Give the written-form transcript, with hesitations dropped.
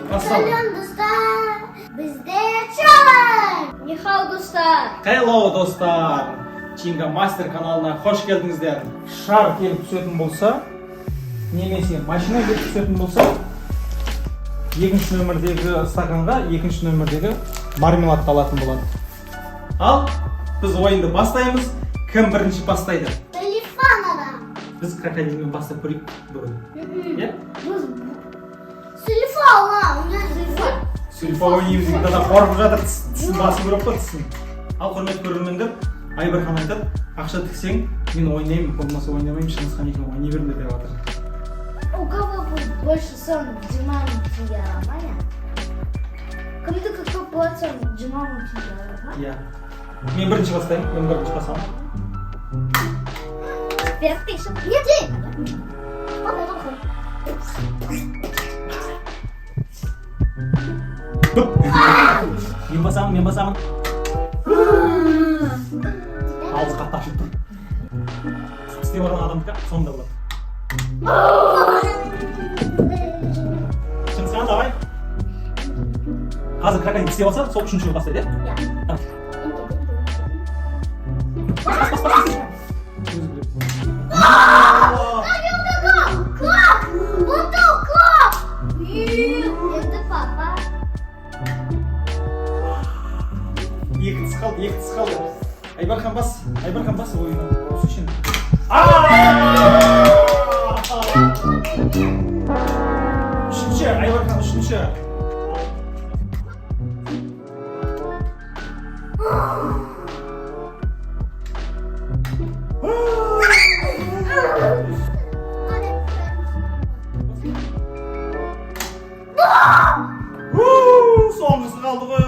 Selam dostlar. Bizde çalın. Nihal dostlar. Hello dostlar. Chinga Master kanalına hoş geldinizler. Şar kelip түсетін болса, немесе машина келіп түсетін болса, екінші нөмірдегі стаканға екінші нөмірдегі мармеладты алатын болады. Ал біз ойынды бастаймыз. Кім бірінші бастайды? Telefon adam. Біз крокодилмен бастап көрейік бүгін. Иә? Biz telefon lan. Сульфа ойнаймыз дейді, да қорқып жатыр, тісін басып көріп қой тісін. Ал құрметті көрермендер, Айбархан айтады, ақша тіксең, мен ойнаймын, болмаса ойнамаймын, Шыңғысхан екеуің ойнай беріңдер деп жатыр. У кого больше сон динамики нормально? Кімді какой болады сон динамики нормально? Иә. Мен бірінші бастаймын, мен бірінші басамын. Перектейшін. Неде? Мен басамын. Ауыз қатты ашып тұр. Істеп барған адамдікі сонда болады. Шыңғысхан, давай. Қазір крокодил істеп алса, сол үшінші бастайды, иә? Иә. Екі тіс қалды. Айбархан бас ойына. Осы үшін. Үшінші, Айбархан үшінші. Соңғысы қалды ғой.